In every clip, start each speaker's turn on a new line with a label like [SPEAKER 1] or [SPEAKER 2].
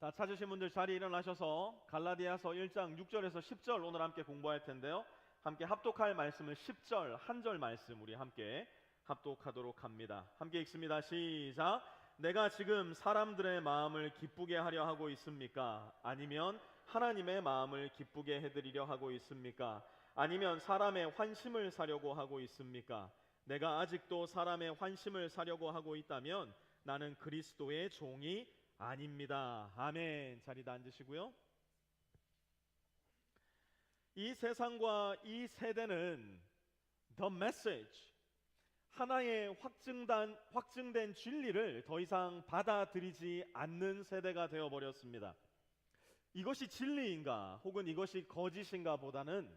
[SPEAKER 1] 자, 찾으신 분들 자리 일어나셔서 갈라디아서 1장 6절에서 10절 오늘 함께 공부할 텐데요. 함께 합독할 말씀은 10절 한 절 말씀 우리 함께 합독하도록 합니다. 함께 읽습니다. 시작. 내가 지금 사람들의 마음을 기쁘게 하려 하고 있습니까? 아니면 하나님의 마음을 기쁘게 해드리려 하고 있습니까? 아니면 사람의 환심을 사려고 하고 있습니까? 내가 아직도 사람의 환심을 사려고 하고 있다면 나는 그리스도의 종이 아닙니다. 아멘. 자리다 앉으시고요. 이 세상과 이 세대는 The Message, 하나의 확증된 진리를 더 이상 받아들이지 않는 세대가 되어버렸습니다. 이것이 진리인가 혹은 이것이 거짓인가 보다는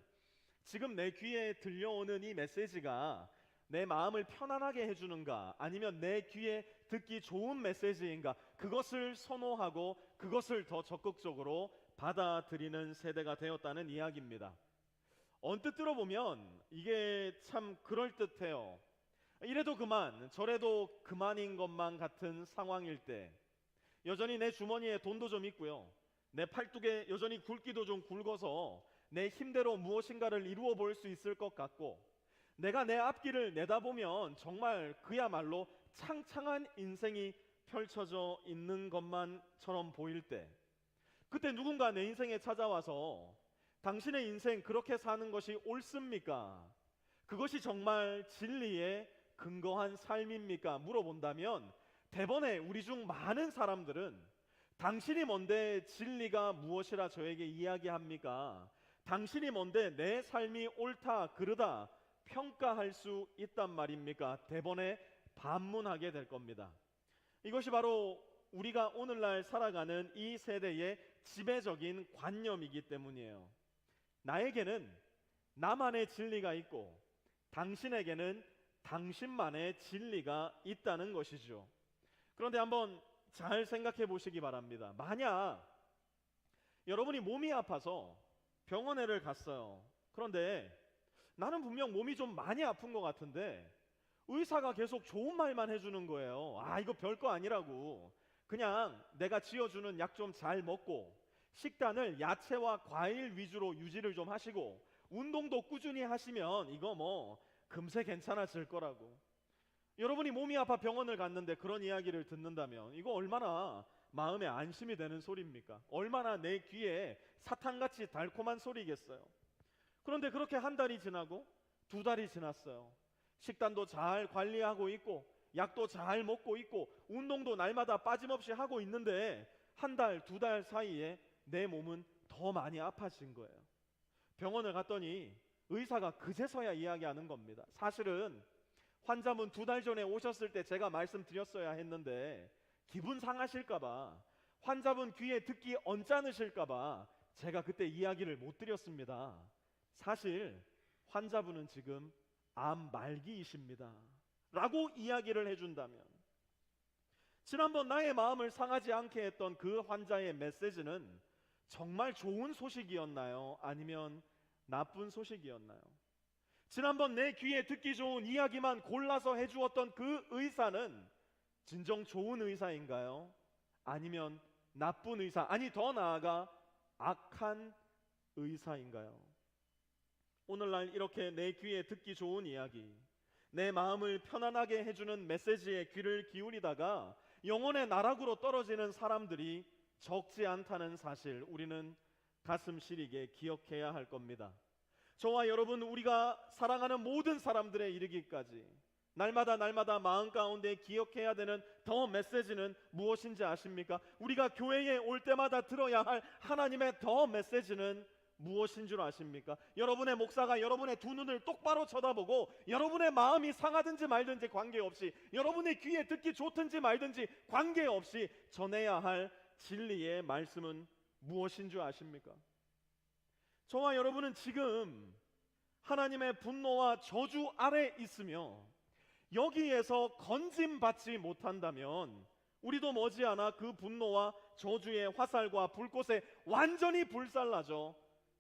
[SPEAKER 1] 지금 내 귀에 들려오는 이 메시지가 내 마음을 편안하게 해주는가 아니면 내 귀에 듣기 좋은 메시지인가, 그것을 선호하고 그것을 더 적극적으로 받아들이는 세대가 되었다는 이야기입니다. 언뜻 들어보면 이게 참 그럴듯해요. 이래도 그만 저래도 그만인 것만 같은 상황일 때 여전히 내 주머니에 돈도 좀 있고요, 내 팔뚝에 여전히 굵기도 좀 굵어서 내 힘대로 무엇인가를 이루어 볼 수 있을 것 같고, 내가 내 앞길을 내다보면 정말 그야말로 창창한 인생이 펼쳐져 있는 것만처럼 보일 때, 그때 누군가 내 인생에 찾아와서 당신의 인생 그렇게 사는 것이 옳습니까? 그것이 정말 진리에 근거한 삶입니까? 물어본다면 대번에 우리 중 많은 사람들은 당신이 뭔데 진리가 무엇이라 저에게 이야기합니까? 당신이 뭔데 내 삶이 옳다 그르다 평가할 수 있단 말입니까? 대번에 반문하게 될 겁니다. 이것이 바로 우리가 오늘날 살아가는 이 세대의 지배적인 관념이기 때문이에요. 나에게는 나만의 진리가 있고 당신에게는 당신만의 진리가 있다는 것이죠. 그런데 한번 잘 생각해 보시기 바랍니다. 만약 여러분이 몸이 아파서 병원에를 갔어요. 그런데 나는 분명 몸이 좀 많이 아픈 것 같은데 의사가 계속 좋은 말만 해주는 거예요. 아, 이거 별거 아니라고. 그냥 내가 지어주는 약 좀 잘 먹고 식단을 야채와 과일 위주로 유지를 좀 하시고 운동도 꾸준히 하시면 이거 뭐 금세 괜찮아질 거라고. 여러분이 몸이 아파 병원을 갔는데 그런 이야기를 듣는다면 이거 얼마나 마음에 안심이 되는 소리입니까? 얼마나 내 귀에 사탕같이 달콤한 소리겠어요. 그런데 그렇게 한 달이 지나고 두 달이 지났어요. 식단도 잘 관리하고 있고 약도 잘 먹고 있고 운동도 날마다 빠짐없이 하고 있는데 한 달, 두 달 사이에 내 몸은 더 많이 아파진 거예요. 병원을 갔더니 의사가 그제서야 이야기하는 겁니다. 사실은 환자분 두 달 전에 오셨을 때 제가 말씀드렸어야 했는데 기분 상하실까봐, 환자분 귀에 듣기 언짢으실까봐 제가 그때 이야기를 못 드렸습니다. 사실 환자분은 지금 암 말기이십니다 라고 이야기를 해준다면, 지난번 나의 마음을 상하지 않게 했던 그 환자의 메시지는 정말 좋은 소식이었나요? 아니면 나쁜 소식이었나요? 지난번 내 귀에 듣기 좋은 이야기만 골라서 해주었던 그 의사는 진정 좋은 의사인가요? 아니면 나쁜 의사, 아니 더 나아가 악한 의사인가요? 오늘날 이렇게 내 귀에 듣기 좋은 이야기, 내 마음을 편안하게 해주는 메시지에 귀를 기울이다가 영혼의 나락으로 떨어지는 사람들이 적지 않다는 사실, 우리는 가슴 시리게 기억해야 할 겁니다. 저와 여러분, 우리가 사랑하는 모든 사람들에 이르기까지 날마다 마음 가운데 기억해야 되는 더 메시지는 무엇인지 아십니까? 우리가 교회에 올 때마다 들어야 할 하나님의 더 메시지는 무엇인 줄 아십니까? 여러분의 목사가 여러분의 두 눈을 똑바로 쳐다보고 여러분의 마음이 상하든지 말든지 관계없이, 여러분의 귀에 듣기 좋든지 말든지 관계없이 전해야 할 진리의 말씀은 무엇인 줄 아십니까? 저와 여러분은 지금 하나님의 분노와 저주 아래 있으며 여기에서 건짐받지 못한다면 우리도 머지않아 그 분노와 저주의 화살과 불꽃에 완전히 불살라져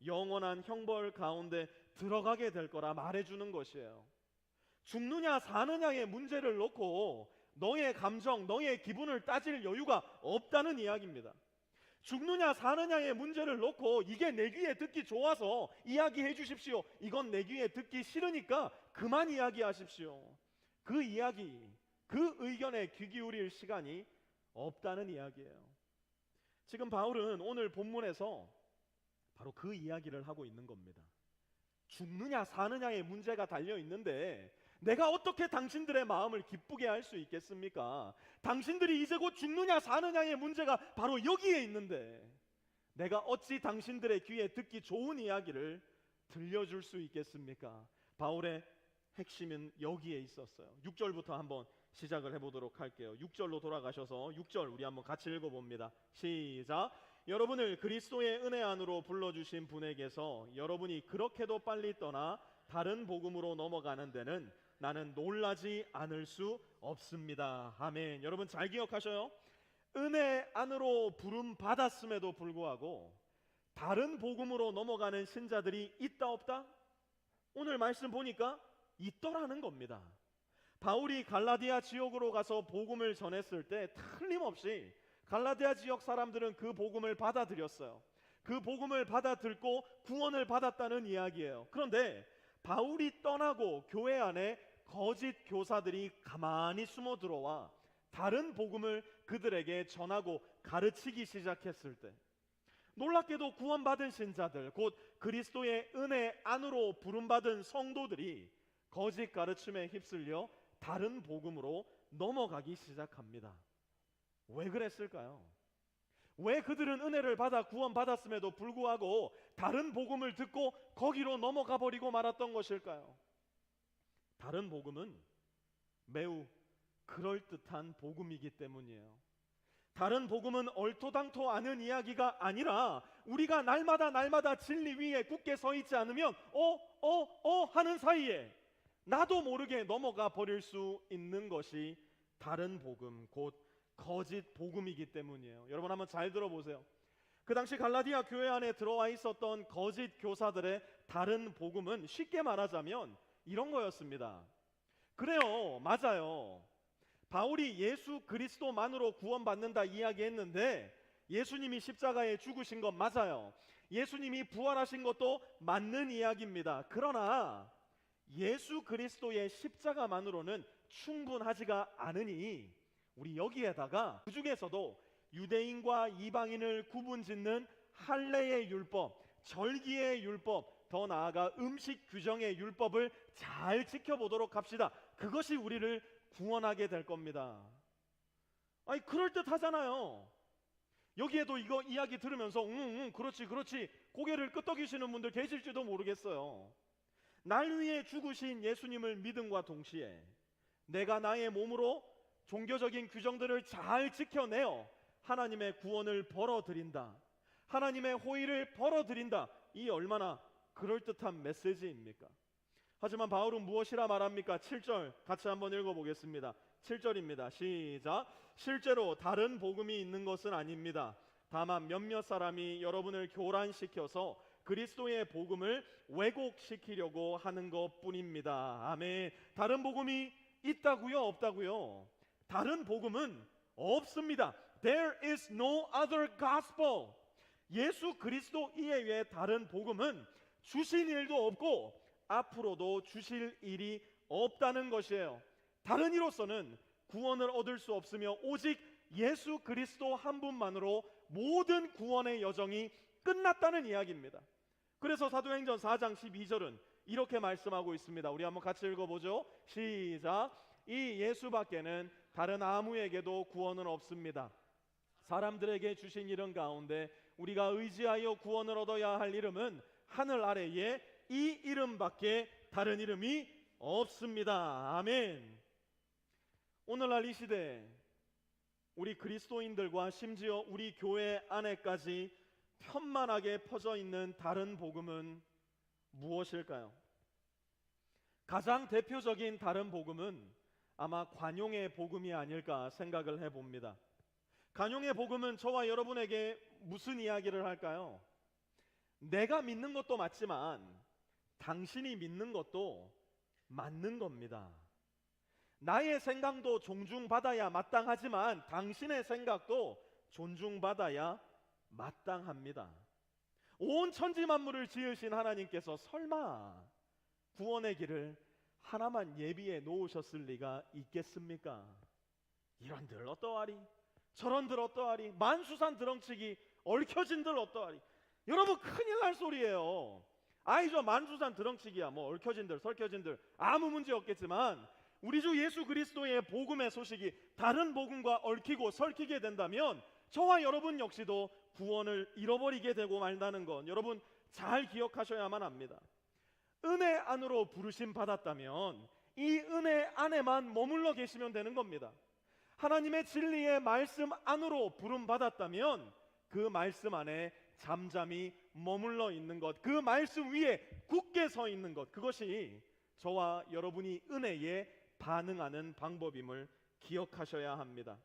[SPEAKER 1] 영원한 형벌 가운데 들어가게 될 거라 말해주는 것이에요. 죽느냐 사느냐의 문제를 놓고 너의 감정, 너의 기분을 따질 여유가 없다는 이야기입니다. 죽느냐 사느냐의 문제를 놓고 이게 내 귀에 듣기 좋아서 이야기해 주십시오. 이건 내 귀에 듣기 싫으니까 그만 이야기하십시오. 그 이야기, 그 의견에 귀 기울일 시간이 없다는 이야기예요. 지금 바울은 오늘 본문에서 바로 그 이야기를 하고 있는 겁니다. 죽느냐 사느냐의 문제가 달려 있는데 내가 어떻게 당신들의 마음을 기쁘게 할 수 있겠습니까? 당신들이 이제 곧 죽느냐 사느냐의 문제가 바로 여기에 있는데 내가 어찌 당신들의 귀에 듣기 좋은 이야기를 들려줄 수 있겠습니까? 바울의 핵심은 여기에 있었어요. 6절부터 한번 시작을 해보도록 할게요. 6절로 돌아가셔서 6절 우리 한번 같이 읽어봅니다. 시작. 여러분을 그리스도의 은혜 안으로 불러주신 분에게서 여러분이 그렇게도 빨리 떠나 다른 복음으로 넘어가는 데는 나는 놀라지 않을 수 없습니다. 아멘. 여러분 잘 기억하셔요. 은혜 안으로 부름 받았음에도 불구하고 다른 복음으로 넘어가는 신자들이 있다 없다? 오늘 말씀 보니까 있더라는 겁니다. 바울이 갈라디아 지역으로 가서 복음을 전했을 때 틀림없이 갈라디아 지역 사람들은 그 복음을 받아들였어요. 그 복음을 받아들고 구원을 받았다는 이야기예요. 그런데 바울이 떠나고 교회 안에 거짓 교사들이 가만히 숨어 들어와 다른 복음을 그들에게 전하고 가르치기 시작했을 때 놀랍게도 구원받은 신자들, 곧 그리스도의 은혜 안으로 부름받은 성도들이 거짓 가르침에 휩쓸려 다른 복음으로 넘어가기 시작합니다. 왜 그랬을까요? 왜 그들은 은혜를 받아 구원받았음에도 불구하고 다른 복음을 듣고 거기로 넘어가 버리고 말았던 것일까요? 다른 복음은 매우 그럴듯한 복음이기 때문이에요. 다른 복음은 얼토당토 않은 이야기가 아니라 우리가 날마다 진리 위에 굳게 서 있지 않으면 하는 사이에 나도 모르게 넘어가 버릴 수 있는 것이 다른 복음, 곧 거짓 복음이기 때문이에요. 여러분 한번 잘 들어보세요. 그 당시 갈라디아 교회 안에 들어와 있었던 거짓 교사들의 다른 복음은 쉽게 말하자면 이런 거였습니다. 그래요, 맞아요. 바울이 예수 그리스도만으로 구원받는다 이야기했는데 예수님이 십자가에 죽으신 건 맞아요. 예수님이 부활하신 것도 맞는 이야기입니다. 그러나 예수 그리스도의 십자가만으로는 충분하지가 않으니 우리 여기에다가 그 중에서도 유대인과 이방인을 구분짓는 할례의 율법, 절기의 율법, 더 나아가 음식 규정의 율법을 잘 지켜보도록 합시다. 그것이 우리를 구원하게 될 겁니다. 아니 그럴듯하잖아요. 여기에도 이거 이야기 들으면서 그렇지 고개를 끄덕이시는 분들 계실지도 모르겠어요. 날 위해 죽으신 예수님을 믿음과 동시에 내가 나의 몸으로 종교적인 규정들을 잘 지켜내어 하나님의 구원을 벌어들인다, 하나님의 호의를 벌어들인다. 이 얼마나 그럴듯한 메시지입니까? 하지만 바울은 무엇이라 말합니까? 7절 같이 한번 읽어보겠습니다. 7절입니다. 시작. 실제로 다른 복음이 있는 것은 아닙니다. 다만 몇몇 사람이 여러분을 교란시켜서 그리스도의 복음을 왜곡시키려고 하는 것뿐입니다. 아멘. 다른 복음이 있다고요? 없다고요? 다른 복음은 없습니다. There is no other gospel. 예수 그리스도 이외에 다른 복음은 주신 일도 없고 앞으로도 주실 일이 없다는 것이에요. 다른 이로서는 구원을 얻을 수 없으며 오직 예수 그리스도 한 분만으로 모든 구원의 여정이 끝났다는 이야기입니다. 그래서 사도행전 4장 12절은 이렇게 말씀하고 있습니다. 우리 한번 같이 읽어보죠. 시작. 이 예수밖에는 다른 아무에게도 구원은 없습니다. 사람들에게 주신 이름 가운데 우리가 의지하여 구원을 얻어야 할 이름은 하늘 아래에 이 이름밖에 다른 이름이 없습니다. 아멘. 오늘날 이 시대 우리 그리스도인들과 심지어 우리 교회 안에까지 편만하게 퍼져 있는 다른 복음은 무엇일까요? 가장 대표적인 다른 복음은 아마 관용의 복음이 아닐까 생각을 해봅니다. 관용의 복음은 저와 여러분에게 무슨 이야기를 할까요? 내가 믿는 것도 맞지만 당신이 믿는 것도 맞는 겁니다. 나의 생각도 존중받아야 마땅하지만 당신의 생각도 존중받아야 마땅합니다. 온 천지 만물을 지으신 하나님께서 설마 구원의 길을 하나만 예비해 놓으셨을 리가 있겠습니까? 이런들 어떠하리, 저런들 어떠하리, 만수산 드렁치기 얽혀진들 어떠하리. 여러분, 큰일 날 소리예요. 아이죠, 만수산 드렁치기야 뭐 얽혀진들 설켜진들 아무 문제 없겠지만, 우리 주 예수 그리스도의 복음의 소식이 다른 복음과 얽히고 설키게 된다면 저와 여러분 역시도 구원을 잃어버리게 되고 말다는 건 여러분 잘 기억하셔야만 합니다. 은혜 안으로 부르심 받았다면 이 은혜 안에만 머물러 계시면 되는 겁니다. 하나님의 진리의 말씀 안으로 부름 받았다면 그 말씀 안에 잠잠히 머물러 있는 것, 그 말씀 위에 굳게 서 있는 것, 그것이 저와 여러분이 은혜에 반응하는 방법임을 기억하셔야 합니다.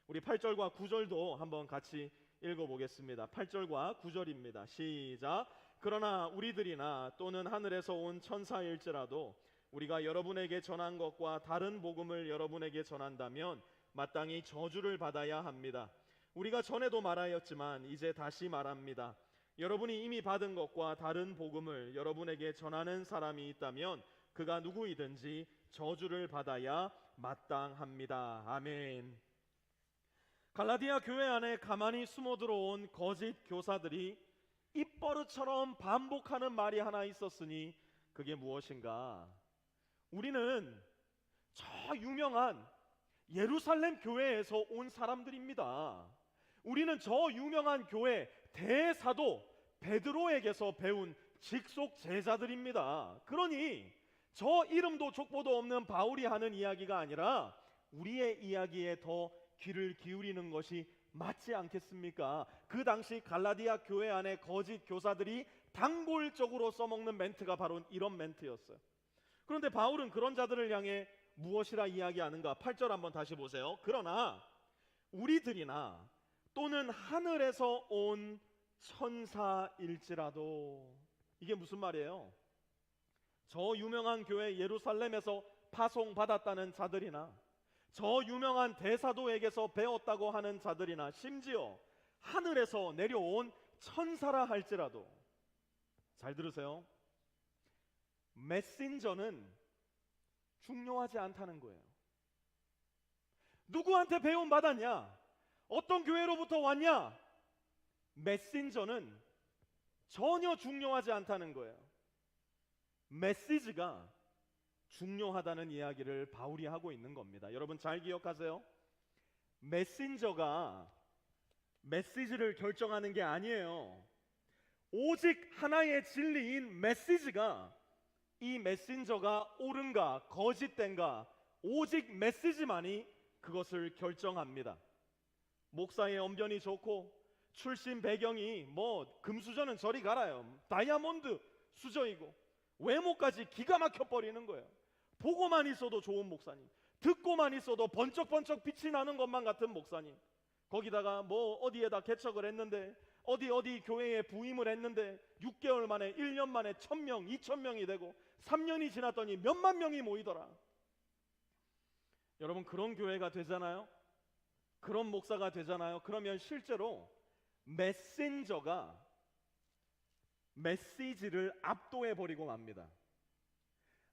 [SPEAKER 1] 우리 8절과 9절도 한번 같이 읽어보겠습니다. 8절과 9절입니다. 시작. 그러나 우리들이나 또는 하늘에서 온 천사일지라도 우리가 여러분에게 전한 것과 다른 복음을 여러분에게 전한다면 마땅히 저주를 받아야 합니다. 우리가 전에도 말하였지만 이제 다시 말합니다. 여러분이 이미 받은 것과 다른 복음을 여러분에게 전하는 사람이 있다면 그가 누구이든지 저주를 받아야 마땅합니다. 아멘. 갈라디아 교회 안에 가만히 숨어 들어온 거짓 교사들이 입버릇처럼 반복하는 말이 하나 있었으니 그게 무엇인가? 우리는 저 유명한 예루살렘 교회에서 온 사람들입니다. 우리는 저 유명한 교회 대사도 베드로에게서 배운 직속 제자들입니다. 그러니 저 이름도 족보도 없는 바울이 하는 이야기가 아니라 우리의 이야기에 더 귀를 기울이는 것이 맞지 않겠습니까? 그 당시 갈라디아 교회 안에 거짓 교사들이 단골적으로 써먹는 멘트가 바로 이런 멘트였어요. 그런데 바울은 그런 자들을 향해 무엇이라 이야기하는가? 8절 한번 다시 보세요. 그러나 우리들이나 또는 하늘에서 온 천사일지라도, 이게 무슨 말이에요? 저 유명한 교회 예루살렘에서 파송받았다는 자들이나 저 유명한 대사도에게서 배웠다고 하는 자들이나 심지어 하늘에서 내려온 천사라 할지라도, 잘 들으세요, 메신저는 중요하지 않다는 거예요. 누구한테 배움 받았냐? 어떤 교회로부터 왔냐? 메신저는 전혀 중요하지 않다는 거예요. 메시지가 중요하다는 이야기를 바울이 하고 있는 겁니다. 여러분 잘 기억하세요. 메신저가 메시지를 결정하는 게 아니에요. 오직 하나의 진리인 메시지가, 이 메신저가 옳은가 거짓된가, 오직 메시지만이 그것을 결정합니다. 목사의 언변이 좋고 출신 배경이 뭐 금수저는 저리 가라요, 다이아몬드 수저이고 외모까지 기가 막혀 버리는 거예요. 보고만 있어도 좋은 목사님, 듣고만 있어도 번쩍번쩍 빛이 나는 것만 같은 목사님, 거기다가 뭐 어디에다 개척을 했는데 어디 교회에 부임을 했는데 6개월 만에 1년 만에 1000명 2000명이 되고 3년이 지났더니 몇만 명이 모이더라. 여러분 그런 교회가 되잖아요. 그런 목사가 되잖아요. 그러면 실제로 메신저가 메시지를 압도해 버리고 맙니다.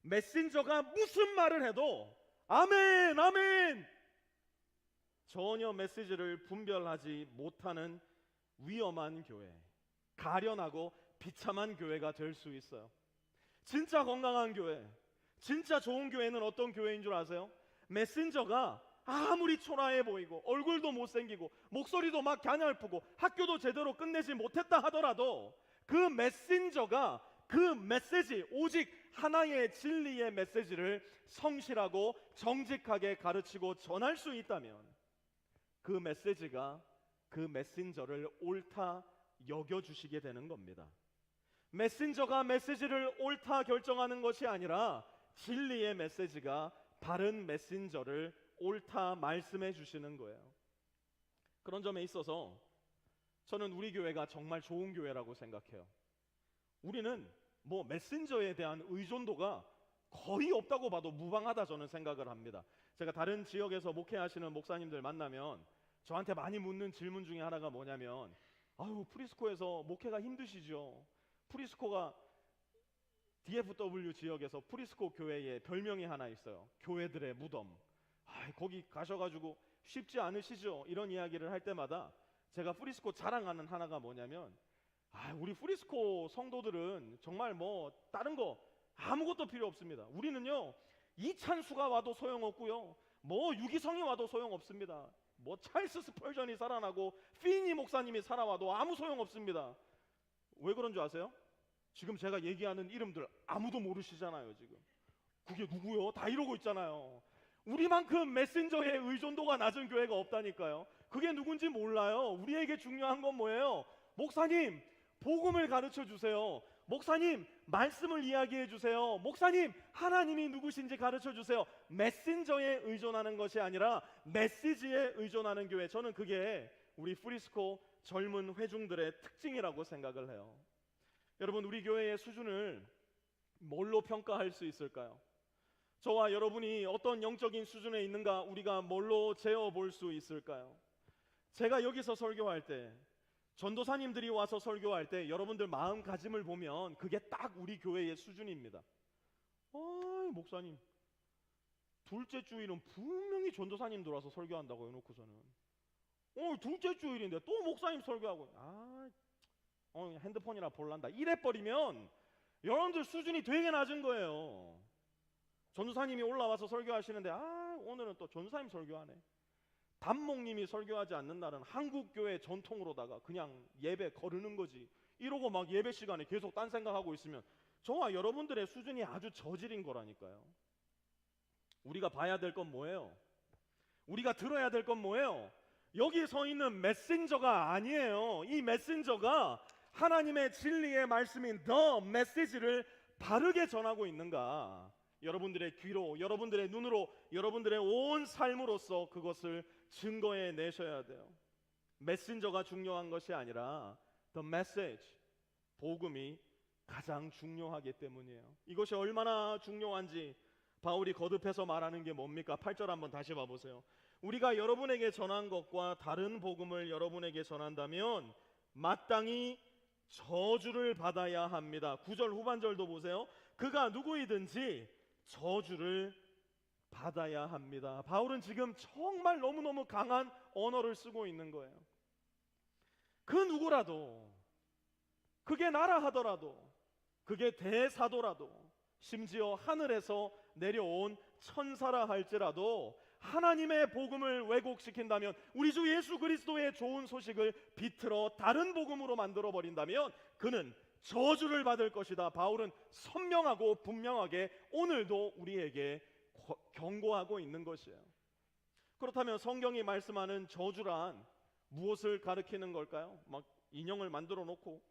[SPEAKER 1] 메신저가 무슨 말을 해도 아멘 아멘, 전혀 메시지를 분별하지 못하는 위험한 교회, 가련하고 비참한 교회가 될 수 있어요. 진짜 건강한 교회, 진짜 좋은 교회는 어떤 교회인 줄 아세요? 메신저가 아무리 초라해 보이고 얼굴도 못생기고 목소리도 막 갸냘프고 학교도 제대로 끝내지 못했다 하더라도 그 메신저가 그 메시지, 오직 하나의 진리의 메시지를 성실하고 정직하게 가르치고 전할 수 있다면 그 메시지가 그 메신저를 옳다 여겨주시게 되는 겁니다. 메신저가 메시지를 옳다 결정하는 것이 아니라 진리의 메시지가 바른 메신저를 옳다 말씀해 주시는 거예요. 그런 점에 있어서 저는 우리 교회가 정말 좋은 교회라고 생각해요. 우리는 뭐 메신저에 대한 의존도가 거의 없다고 봐도 무방하다 저는 생각을 합니다. 제가 다른 지역에서 목회하시는 목사님들 만나면 저한테 많이 묻는 질문 중에 하나가 뭐냐면, 아유, 프리스코에서 목회가 힘드시죠. 프리스코가 DFW 지역에서 프리스코 교회에 별명이 하나 있어요. 교회들의 무덤. 거기 가셔가지고 쉽지 않으시죠? 이런 이야기를 할 때마다 제가 프리스코 자랑하는 하나가 뭐냐면, 우리 프리스코 성도들은 정말 뭐 다른 거 아무것도 필요 없습니다. 우리는요, 이찬수가 와도 소용없고요, 뭐 유기성이 와도 소용없습니다. 뭐 찰스 스펄전이 살아나고 피니 목사님이 살아와도 아무 소용없습니다. 왜 그런 줄 아세요? 지금 제가 얘기하는 이름들 아무도 모르시잖아요. 지금 그게 누구요? 다 이러고 있잖아요. 우리만큼 메신저에 의존도가 낮은 교회가 없다니까요. 그게 누군지 몰라요. 우리에게 중요한 건 뭐예요? 목사님, 복음을 가르쳐 주세요. 목사님, 말씀을 이야기해 주세요. 목사님, 하나님이 누구신지 가르쳐 주세요. 메신저에 의존하는 것이 아니라 메시지에 의존하는 교회. 저는 그게 우리 프리스코 젊은 회중들의 특징이라고 생각을 해요. 여러분, 우리 교회의 수준을 뭘로 평가할 수 있을까요? 저와 여러분이 어떤 영적인 수준에 있는가 우리가 뭘로 재어볼 수 있을까요? 제가 여기서 설교할 때, 전도사님들이 와서 설교할 때 여러분들 마음가짐을 보면 그게 딱 우리 교회의 수준입니다. 목사님, 둘째 주일은 분명히 전도사님들 와서 설교한다고 해놓고서는 둘째 주일인데 또 목사님 설교하고 핸드폰이나 볼란다 이래버리면 여러분들 수준이 되게 낮은 거예요. 전도사님이 올라와서 설교하시는데 오늘은 또 전도사님 설교하네. 단목님이 설교하지 않는 날은 한국교회 전통으로다가 그냥 예배 거르는 거지, 이러고 막 예배 시간에 계속 딴 생각하고 있으면 저와 여러분들의 수준이 아주 저질인 거라니까요. 우리가 봐야 될 건 뭐예요? 우리가 들어야 될 건 뭐예요? 여기 서 있는 메신저가 아니에요. 이 메신저가 하나님의 진리의 말씀인 더 메시지를 바르게 전하고 있는가? 여러분들의 귀로, 여러분들의 눈으로, 여러분들의 온 삶으로서 그것을 증거해 내셔야 돼요. 메신저가 중요한 것이 아니라 the message, 복음이 가장 중요하기 때문이에요. 이것이 얼마나 중요한지 바울이 거듭해서 말하는 게 뭡니까? 8절 한번 다시 봐보세요. 우리가 여러분에게 전한 것과 다른 복음을 여러분에게 전한다면 마땅히 저주를 받아야 합니다. 9절 후반절도 보세요. 그가 누구이든지 저주를 받아야 합니다. 바울은 지금 정말 너무너무 강한 언어를 쓰고 있는 거예요. 그 누구라도, 그게 나라 하더라도, 그게 대사도라도, 심지어 하늘에서 내려온 천사라 할지라도 하나님의 복음을 왜곡시킨다면, 우리 주 예수 그리스도의 좋은 소식을 비틀어 다른 복음으로 만들어 버린다면 그는 저주를 받을 것이다. 바울은 선명하고 분명하게 오늘도 우리에게 경고하고 있는 것이에요. 그렇다면 성경이 말씀하는 저주란 무엇을 가리키는 걸까요? 막 인형을 만들어 놓고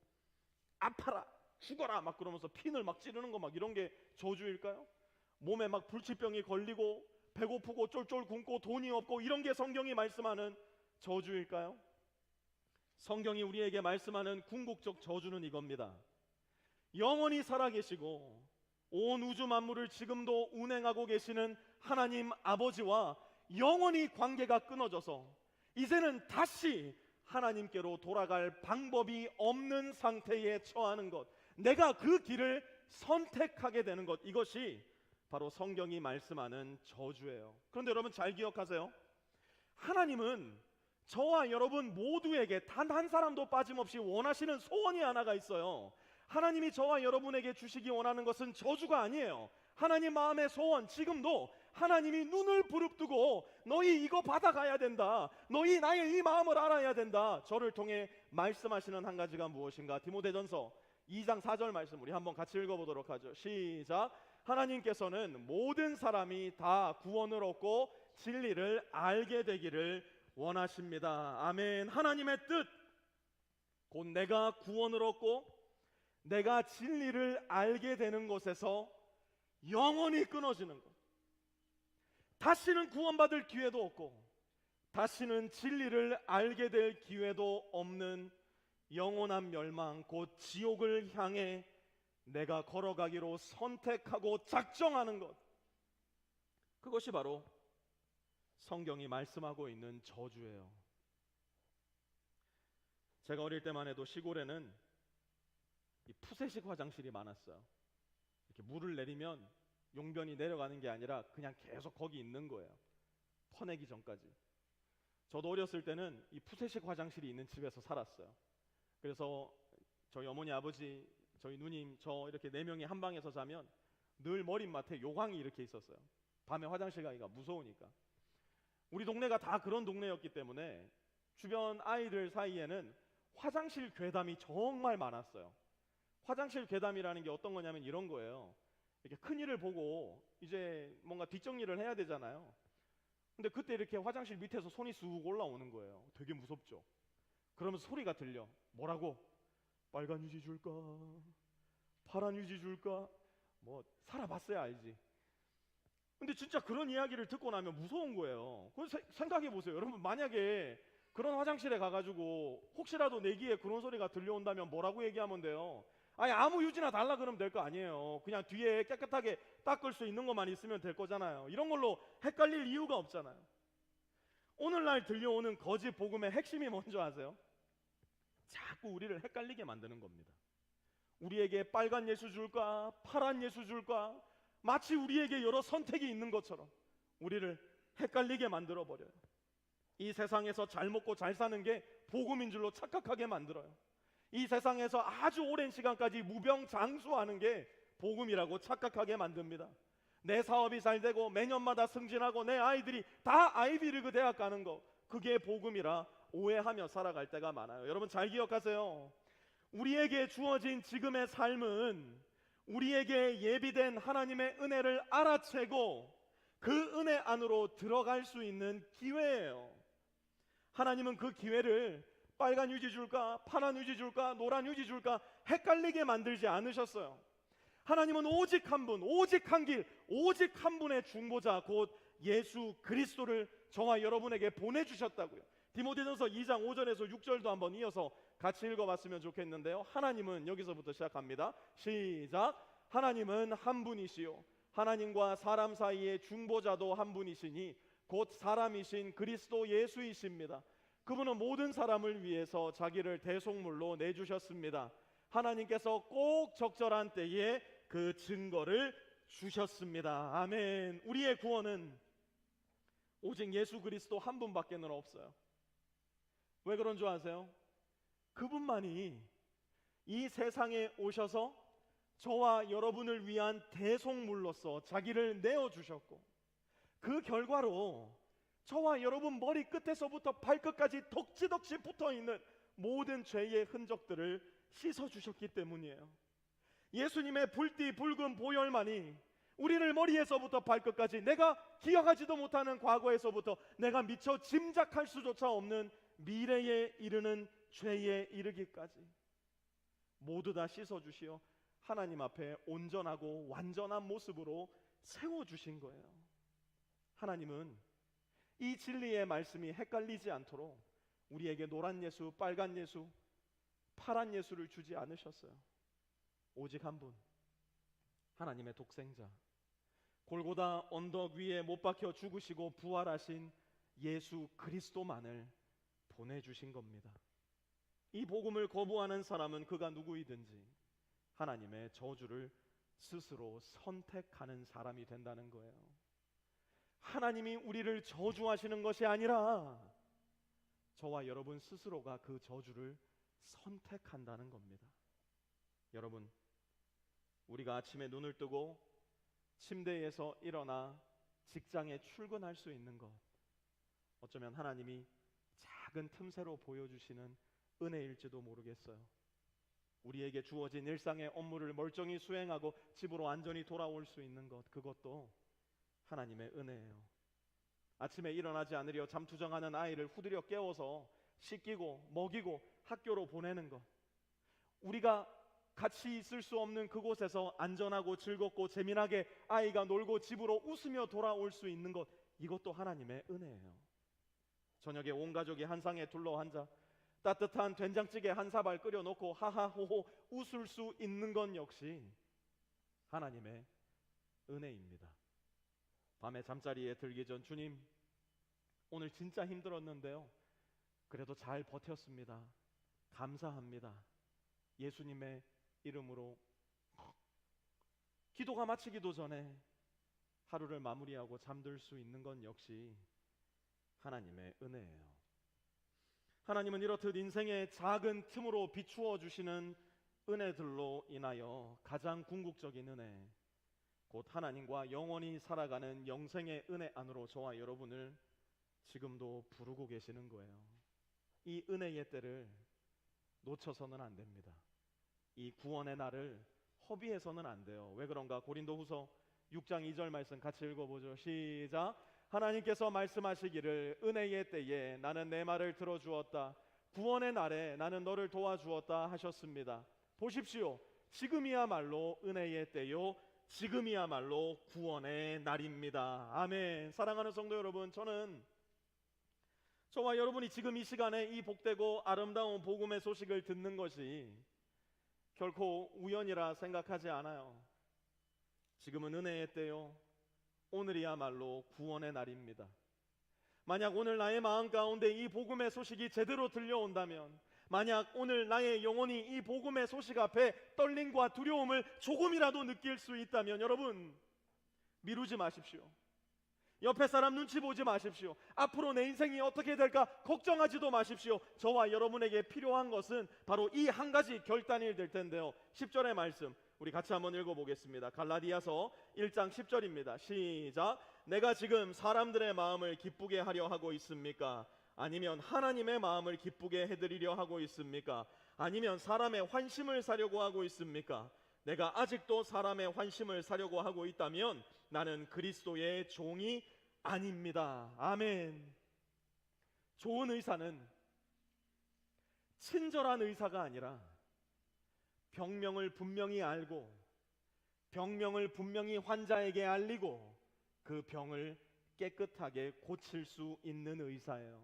[SPEAKER 1] 아파라, 죽어라 막 그러면서 핀을 막 찌르는 거 막 이런 게 저주일까요? 몸에 막 불치병이 걸리고 배고프고 쫄쫄 굶고 돈이 없고 이런 게 성경이 말씀하는 저주일까요? 성경이 우리에게 말씀하는 궁극적 저주는 이겁니다. 영원히 살아계시고 온 우주 만물을 지금도 운행하고 계시는 하나님 아버지와 영원히 관계가 끊어져서 이제는 다시 하나님께로 돌아갈 방법이 없는 상태에 처하는 것, 내가 그 길을 선택하게 되는 것, 이것이 바로 성경이 말씀하는 저주예요. 그런데 여러분 잘 기억하세요. 하나님은 저와 여러분 모두에게 단 한 사람도 빠짐없이 원하시는 소원이 하나가 있어요. 하나님이 저와 여러분에게 주시기 원하는 것은 저주가 아니에요. 하나님 마음의 소원, 지금도 하나님이 눈을 부릅뜨고 너희 이거 받아가야 된다, 너희 나의 이 마음을 알아야 된다, 저를 통해 말씀하시는 한 가지가 무엇인가? 디모데전서 2장 4절 말씀 우리 한번 같이 읽어보도록 하죠. 시작. 하나님께서는 모든 사람이 다 구원을 얻고 진리를 알게 되기를 원하십니다. 아멘. 하나님의 뜻, 곧 내가 구원을 얻고 내가 진리를 알게 되는 것에서 영원히 끊어지는 것, 다시는 구원받을 기회도 없고 다시는 진리를 알게 될 기회도 없는 영원한 멸망, 곧 지옥을 향해 내가 걸어가기로 선택하고 작정하는 것, 그것이 바로 성경이 말씀하고 있는 저주예요. 제가 어릴 때만 해도 시골에는 이 푸세식 화장실이 많았어요. 이렇게 물을 내리면 용변이 내려가는 게 아니라 그냥 계속 거기 있는 거예요. 퍼내기 전까지. 저도 어렸을 때는 이 푸세식 화장실이 있는 집에서 살았어요. 그래서 저희 어머니, 아버지, 저희 누님, 저 이렇게 네 명이 한 방에서 자면 늘 머리맡에 요강이 이렇게 있었어요. 밤에 화장실 가기가 무서우니까. 우리 동네가 다 그런 동네였기 때문에 주변 아이들 사이에는 화장실 괴담이 정말 많았어요. 화장실 괴담이라는 게 어떤 거냐면 이런 거예요. 이렇게 큰일을 보고 이제 뭔가 뒷정리를 해야 되잖아요. 근데 그때 이렇게 화장실 밑에서 손이 쑥 올라오는 거예요. 되게 무섭죠. 그러면서 소리가 들려. 뭐라고? 빨간 휴지 줄까? 파란 휴지 줄까? 뭐 살아봤어야 알지. 근데 진짜 그런 이야기를 듣고 나면 무서운 거예요. 생각해 보세요. 여러분, 만약에 그런 화장실에 가가지고 혹시라도 내 귀에 그런 소리가 들려온다면 뭐라고 얘기하면 돼요? 아니, 아무 휴지나 달라 그러면 될 거 아니에요. 그냥 뒤에 깨끗하게 닦을 수 있는 것만 있으면 될 거잖아요. 이런 걸로 헷갈릴 이유가 없잖아요. 오늘날 들려오는 거짓 복음의 핵심이 뭔지 아세요? 자꾸 우리를 헷갈리게 만드는 겁니다. 우리에게 빨간 예수 줄까? 파란 예수 줄까? 마치 우리에게 여러 선택이 있는 것처럼 우리를 헷갈리게 만들어 버려요. 이 세상에서 잘 먹고 잘 사는 게 복음인 줄로 착각하게 만들어요. 이 세상에서 아주 오랜 시간까지 무병장수하는 게 복음이라고 착각하게 만듭니다. 내 사업이 잘 되고 매년마다 승진하고 내 아이들이 다 아이비리그 대학 가는 거, 그게 복음이라 오해하며 살아갈 때가 많아요. 여러분, 잘 기억하세요. 우리에게 주어진 지금의 삶은 우리에게 예비된 하나님의 은혜를 알아채고 그 은혜 안으로 들어갈 수 있는 기회예요. 하나님은 그 기회를 빨간 휴지 줄까? 파란 휴지 줄까? 노란 휴지 줄까? 헷갈리게 만들지 않으셨어요. 하나님은 오직 한 분, 오직 한 길, 오직 한 분의 중보자 곧 예수 그리스도를 저와 여러분에게 보내주셨다고요. 디모데전서 2장 5절에서 6절도 한번 이어서 같이 읽어봤으면 좋겠는데요. 하나님은, 여기서부터 시작합니다. 시작. 하나님은 한 분이시요 하나님과 사람 사이의 중보자도 한 분이시니 곧 사람이신 그리스도 예수이십니다. 그분은 모든 사람을 위해서 자기를 대속물로 내주셨습니다. 하나님께서 꼭 적절한 때에 그 증거를 주셨습니다. 아멘. 우리의 구원은 오직 예수 그리스도 한 분밖에는 없어요. 왜 그런 줄 아세요? 그분만이 이 세상에 오셔서 저와 여러분을 위한 대속물로서 자기를 내어주셨고, 그 결과로 저와 여러분 머리 끝에서부터 발끝까지 덕지덕지 붙어있는 모든 죄의 흔적들을 씻어주셨기 때문이에요. 예수님의 불띠 붉은 보혈만이 우리를 머리에서부터 발끝까지 내가 기억하지도 못하는 과거에서부터 내가 미처 짐작할 수조차 없는 미래에 이르는 죄에 이르기까지 모두 다 씻어주시어 하나님 앞에 온전하고 완전한 모습으로 세워주신 거예요. 하나님은 이 진리의 말씀이 헷갈리지 않도록 우리에게 노란 예수, 빨간 예수, 파란 예수를 주지 않으셨어요. 오직 한 분, 하나님의 독생자, 골고다 언덕 위에 못 박혀 죽으시고 부활하신 예수 그리스도만을 보내주신 겁니다. 이 복음을 거부하는 사람은 그가 누구이든지 하나님의 저주를 스스로 선택하는 사람이 된다는 거예요. 하나님이 우리를 저주하시는 것이 아니라 저와 여러분 스스로가 그 저주를 선택한다는 겁니다. 여러분, 우리가 아침에 눈을 뜨고 침대에서 일어나 직장에 출근할 수 있는 것, 어쩌면 하나님이 작은 틈새로 보여주시는 은혜일지도 모르겠어요. 우리에게 주어진 일상의 업무를 멀쩡히 수행하고 집으로 안전히 돌아올 수 있는 것, 그것도 하나님의 은혜예요. 아침에 일어나지 않으려 잠투정하는 아이를 후드려 깨워서 씻기고 먹이고 학교로 보내는 것, 우리가 같이 있을 수 없는 그곳에서 안전하고 즐겁고 재미나게 아이가 놀고 집으로 웃으며 돌아올 수 있는 것, 이것도 하나님의 은혜예요. 저녁에 온 가족이 한 상에 둘러앉아 따뜻한 된장찌개 한 사발 끓여놓고 하하호호 웃을 수 있는 건 역시 하나님의 은혜입니다. 밤에 잠자리에 들기 전, 주님, 오늘 진짜 힘들었는데요, 그래도 잘 버텼습니다. 감사합니다. 예수님의 이름으로 기도가 마치기도 전에 하루를 마무리하고 잠들 수 있는 건 역시 하나님의 은혜예요. 하나님은 이렇듯 인생의 작은 틈으로 비추어 주시는 은혜들로 인하여 가장 궁극적인 은혜, 곧 하나님과 영원히 살아가는 영생의 은혜 안으로 저와 여러분을 지금도 부르고 계시는 거예요. 이 은혜의 때를 놓쳐서는 안 됩니다. 이 구원의 날을 허비해서는 안 돼요. 왜 그런가? 고린도후서 6장 2절 말씀 같이 읽어보죠. 시작. 하나님께서 말씀하시기를 은혜의 때에 나는 내 말을 들어주었다. 구원의 날에 나는 너를 도와주었다 하셨습니다. 보십시오. 지금이야말로 은혜의 때요, 지금이야말로 구원의 날입니다. 아멘. 사랑하는 성도 여러분, 저와 여러분이 지금 이 시간에 이 복되고 아름다운 복음의 소식을 듣는 것이 결코 우연이라 생각하지 않아요. 지금은 은혜의 때요, 오늘이야말로 구원의 날입니다. 만약 오늘 나의 마음 가운데 이 복음의 소식이 제대로 들려온다면, 만약 오늘 나의 영혼이 이 복음의 소식 앞에 떨림과 두려움을 조금이라도 느낄 수 있다면, 여러분 미루지 마십시오. 옆에 사람 눈치 보지 마십시오. 앞으로 내 인생이 어떻게 될까 걱정하지도 마십시오. 저와 여러분에게 필요한 것은 바로 이 한 가지 결단이 될 텐데요. 10절의 말씀 우리 같이 한번 읽어보겠습니다. 갈라디아서 1장 10절입니다. 시작. 내가 지금 사람들의 마음을 기쁘게 하려 하고 있습니까? 아니면 하나님의 마음을 기쁘게 해드리려 하고 있습니까? 아니면 사람의 환심을 사려고 하고 있습니까? 내가 아직도 사람의 환심을 사려고 하고 있다면 나는 그리스도의 종이 아닙니다. 아멘. 좋은 의사는 친절한 의사가 아니라 병명을 분명히 알고 병명을 분명히 환자에게 알리고 그 병을 깨끗하게 고칠 수 있는 의사예요.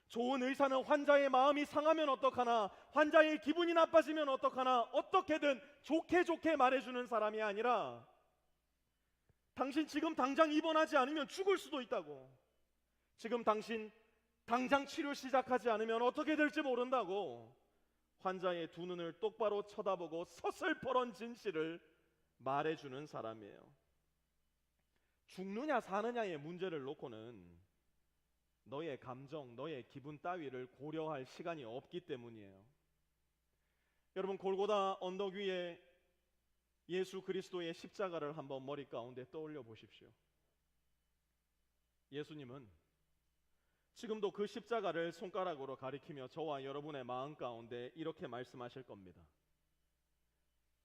[SPEAKER 1] 좋은 의사는 환자의 마음이 상하면 어떡하나, 환자의 기분이 나빠지면 어떡하나, 어떻게든 좋게 말해주는 사람이 아니라 당신 지금 당장 입원하지 않으면 죽을 수도 있다고, 지금 당신 당장 치료 시작하지 않으면 어떻게 될지 모른다고 환자의 두 눈을 똑바로 쳐다보고 서슬퍼런 진실을 말해주는 사람이에요. 죽느냐 사느냐의 문제를 놓고는 너의 감정, 너의 기분 따위를 고려할 시간이 없기 때문이에요. 여러분, 골고다 언덕 위에 예수 그리스도의 십자가를 한번 머리 가운데 떠올려 보십시오. 예수님은 지금도 그 십자가를 손가락으로 가리키며 저와 여러분의 마음 가운데 이렇게 말씀하실 겁니다.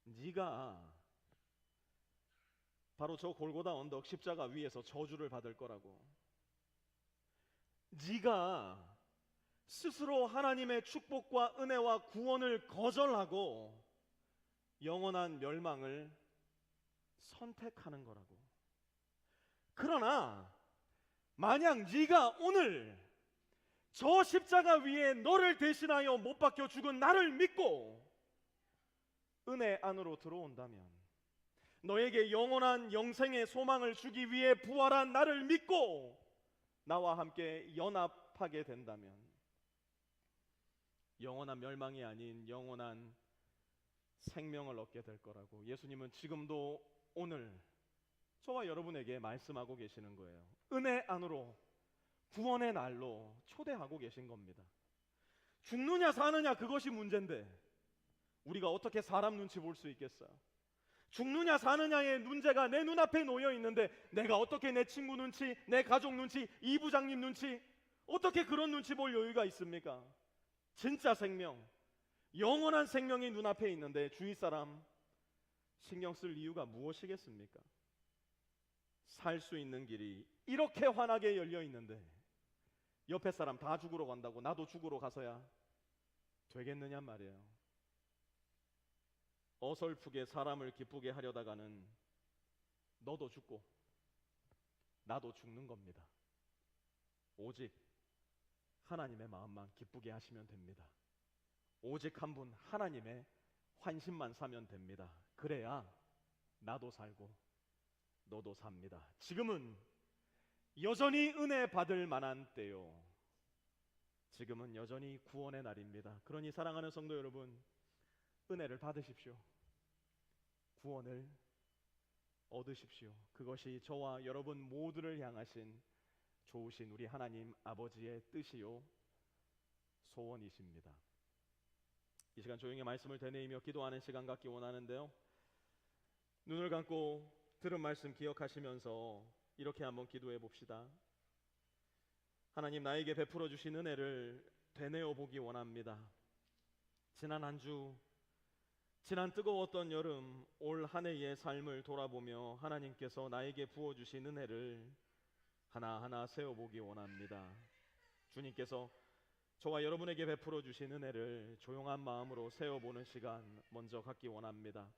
[SPEAKER 1] 네가 바로 저 골고다 언덕 십자가 위에서 저주를 받을 거라고, 네가 스스로 하나님의 축복과 은혜와 구원을 거절하고 영원한 멸망을 선택하는 거라고. 그러나 만약 네가 오늘 저 십자가 위에 너를 대신하여 못 박혀 죽은 나를 믿고 은혜 안으로 들어온다면, 너에게 영원한 영생의 소망을 주기 위해 부활한 나를 믿고 나와 함께 연합하게 된다면 영원한 멸망이 아닌 영원한 생명을 얻게 될 거라고 예수님은 지금도 오늘 저와 여러분에게 말씀하고 계시는 거예요. 은혜 안으로, 구원의 날로 초대하고 계신 겁니다. 죽느냐 사느냐 그것이 문제인데 우리가 어떻게 사람 눈치 볼 수 있겠어요? 죽느냐 사느냐의 문제가 내 눈앞에 놓여 있는데 내가 어떻게 내 친구 눈치, 내 가족 눈치, 이 부장님 눈치, 어떻게 그런 눈치 볼 여유가 있습니까? 진짜 생명, 영원한 생명이 눈앞에 있는데 주위 사람 신경 쓸 이유가 무엇이겠습니까? 살 수 있는 길이 이렇게 환하게 열려 있는데 옆에 사람 다 죽으러 간다고 나도 죽으러 가서야 되겠느냐 말이에요. 어설프게 사람을 기쁘게 하려다가는 너도 죽고 나도 죽는 겁니다. 오직 하나님의 마음만 기쁘게 하시면 됩니다. 오직 한 분 하나님의 환심만 사면 됩니다. 그래야 나도 살고 너도 삽니다. 지금은 여전히 은혜 받을 만한 때요. 지금은 여전히 구원의 날입니다. 그러니 사랑하는 성도 여러분, 은혜를 받으십시오. 구원을 얻으십시오. 그것이 저와 여러분 모두를 향하신 좋으신 우리 하나님 아버지의 뜻이요 소원이십니다. 이 시간 조용히 말씀을 되뇌이며 기도하는 시간 갖기 원하는데요, 눈을 감고 들은 말씀 기억하시면서 이렇게 한번 기도해 봅시다. 하나님, 나에게 베풀어 주신 은혜를 되뇌어 보기 원합니다. 지난 한 주, 지난 뜨거웠던 여름, 올 한 해의 삶을 돌아보며 하나님께서 나에게 부어주신 은혜를 하나하나 세어보기 원합니다. 주님께서 저와 여러분에게 베풀어 주신 은혜를 조용한 마음으로 세어보는 시간 먼저 갖기 원합니다.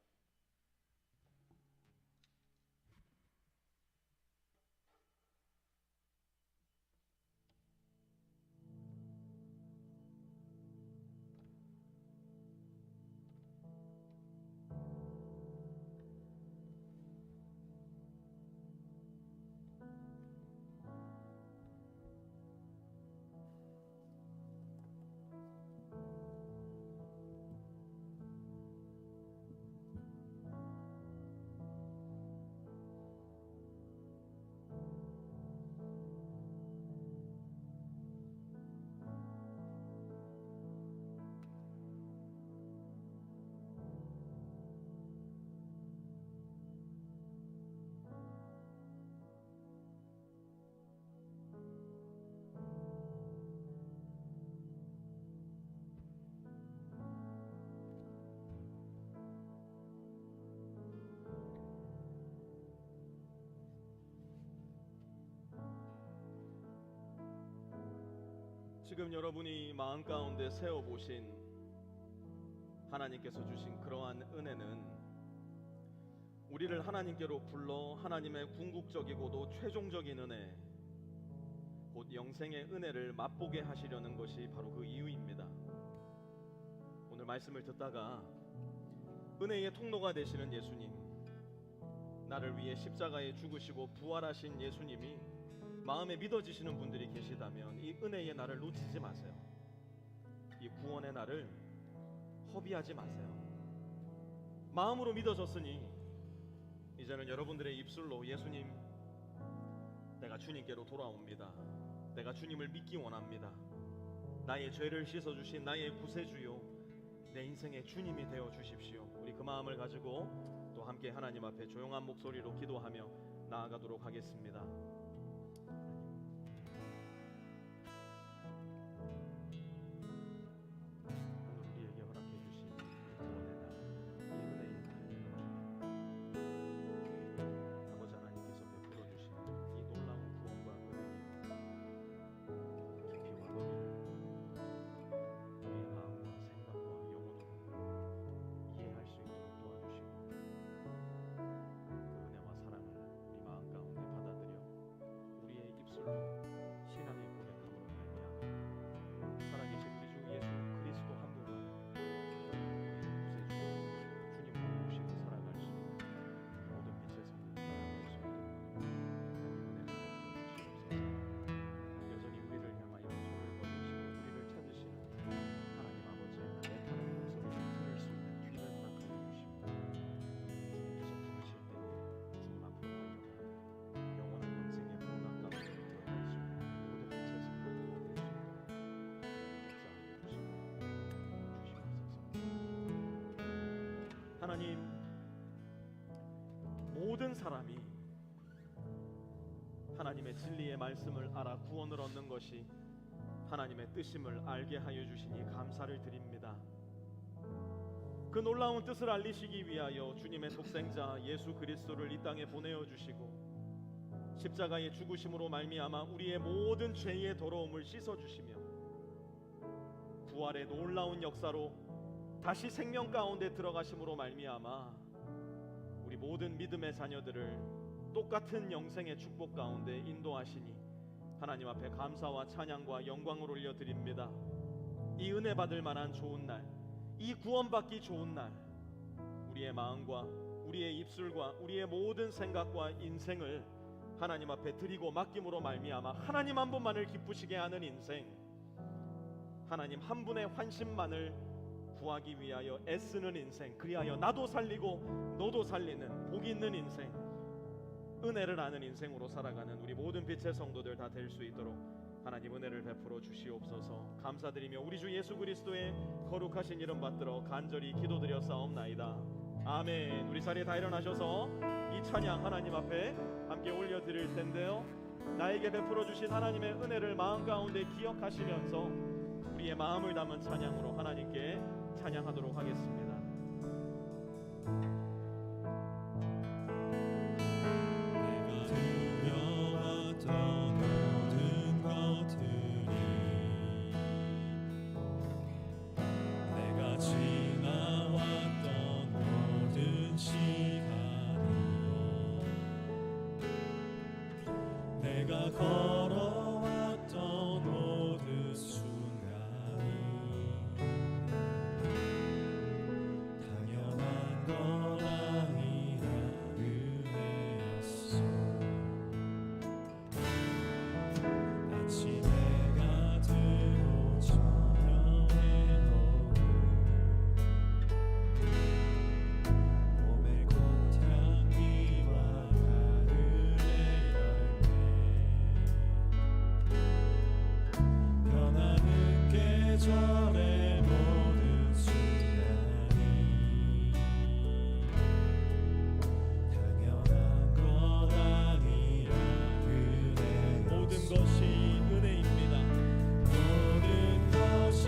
[SPEAKER 1] 지금 여러분이 마음 가운데 세워보신 하나님께서 주신 그러한 은혜는 우리를 하나님께로 불러 하나님의 궁극적이고도 최종적인 은혜, 곧 영생의 은혜를 맛보게 하시려는 것이 바로 그 이유입니다. 오늘 말씀을 듣다가 은혜의 통로가 되시는 예수님, 나를 위해 십자가에 죽으시고 부활하신 예수님이 마음에 믿어지시는 분들이 계시다면 이 은혜의 날을 놓치지 마세요. 이 구원의 날을 허비하지 마세요. 마음으로 믿어졌으니 이제는 여러분들의 입술로 예수님, 내가 주님께로 돌아옵니다. 내가 주님을 믿기 원합니다. 나의 죄를 씻어주신 나의 구세주요, 내 인생의 주님이 되어 주십시오. 우리 그 마음을 가지고 또 함께 하나님 앞에 조용한 목소리로 기도하며 나아가도록 하겠습니다. 신앙의 고백함으로 말미암아 살아계신 우리 주 예수 그리스도 한 분만 구세주 주님 모시고 살아갈 수 있는 모든 빛의 성령 살아갈 수 있도록 하나님 은혜를 주시옵소서. 여전히 우리를 향하여 손을 뻗으시고 우리를 찾으시는 하나님 아버지의 그 애타는 목소리를 들을 수 있는 귀를 허락하여 주시고, 주님께서 부르실 때에 주님 앞으로 달려가 영원한 영생의 문화 가운데 하나님, 모든 사람이 하나님의 진리의 말씀을 알아 구원을 얻는 것이 하나님의 뜻임을 알게 하여 주시니 감사를 드립니다. 그 놀라운 뜻을 알리시기 위하여 주님의 독생자 예수 그리스도를 이 땅에 보내어 주시고 십자가의 죽으심으로 말미암아 우리의 모든 죄의 더러움을 씻어 주시며 부활의 놀라운 역사로 다시 생명 가운데 들어가심으로 말미암아 우리 모든 믿음의 자녀들을 똑같은 영생의 축복 가운데 인도하시니 하나님 앞에 감사와 찬양과 영광을 올려드립니다. 이 은혜 받을 만한 좋은 날, 이 구원받기 좋은 날, 우리의 마음과 우리의 입술과 우리의 모든 생각과 인생을 하나님 앞에 드리고 맡김으로 말미암아 하나님 한 분만을 기쁘시게 하는 인생, 하나님 한 분의 환심만을 구하기 위하여 애쓰는 인생, 그리하여 나도 살리고 너도 살리는 복 있는 인생, 은혜를 아는 인생으로 살아가는 우리 모든 빛의 성도들 다 될 수 있도록 하나님 은혜를 베풀어 주시옵소서. 감사드리며 우리 주 예수 그리스도의 거룩하신 이름 받들어 간절히 기도드렸사옵나이다. 아멘. 우리 자리에 다 일어나셔서 이 찬양 하나님 앞에 함께 올려드릴 텐데요, 나에게 베풀어 주신 하나님의 은혜를 마음 가운데 기억하시면서 우리의 마음을 담은 찬양으로 하나님께 찬양하도록 하겠습니다.
[SPEAKER 2] 내가 걸어왔던 모든 순간이 당연한 건 아니라 은혜였어. 아침해가 뜨고 저녁에 오는 봄의 꽃향기와 변하는 계절의 모든 순간이 당연한 건 아니라 은혜.
[SPEAKER 1] 모든 것이 은혜입니다.
[SPEAKER 2] 모든 것이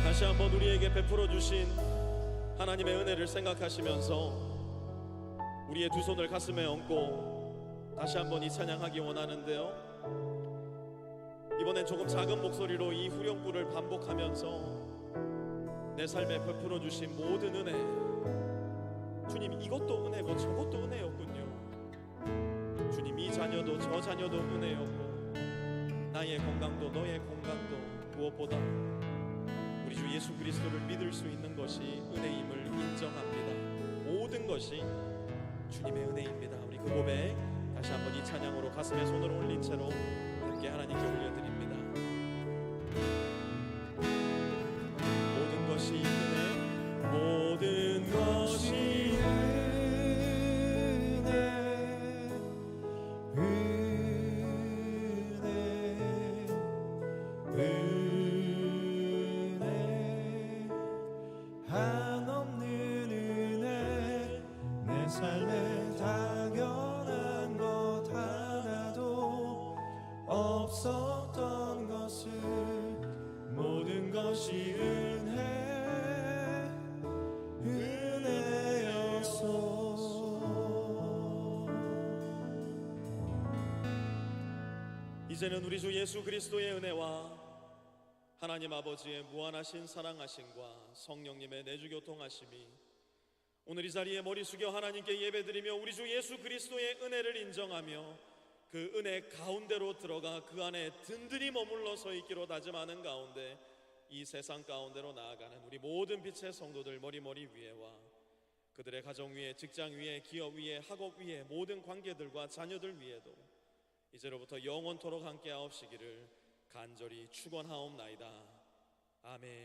[SPEAKER 1] 다시 한번 우리에게 베풀어 주신 하나님의 은혜를 생각하시면서 우리의 두 손을 가슴에 얹고 다시 한번 이 찬양하기 원하는데요, 이번엔 조금 작은 목소리로 이 후렴구를 반복하면서 내 삶에 베풀어 주신 모든 은혜, 주님 이것도 은혜고 저것도 은혜였군요. 주님 이 자녀도 저 자녀도 은혜였고 나의 건강도 너의 건강도 무엇보다 우리 주
[SPEAKER 3] 예수 그리스도를 믿을 수 있는 것이 은혜임을 인정합니다. 모든 것이 주님의 은혜입니다. 우리 그 고백 다시 한번 이 찬양으로 가슴에 손을 올린 채로 함께 하나님께 올려드립니다. 모든 것이 은혜, 모든 것이
[SPEAKER 2] 한없는 은혜 내 삶에 당연한 것 하나도 없었던 것을 모든 것이 은혜였소.
[SPEAKER 3] 이제는 우리 주 예수 그리스도의 은혜와 하나님 아버지의 무한하신 사랑하심과 성령님의 내주교통하심이 오늘 이 자리에 머리 숙여 하나님께 예배드리며 우리 주 예수 그리스도의 은혜를 인정하며 그 은혜 가운데로 들어가 그 안에 든든히 머물러 서 있기로 다짐하는 가운데 이 세상 가운데로 나아가는 우리 모든 빛의 성도들 머리 위에와 그들의 가정 위에, 직장 위에, 기업 위에, 학업 위에, 모든 관계들과 자녀들 위에도 이제로부터 영원토록 함께 하옵시기를 간절히 축원하옵나이다. 아멘.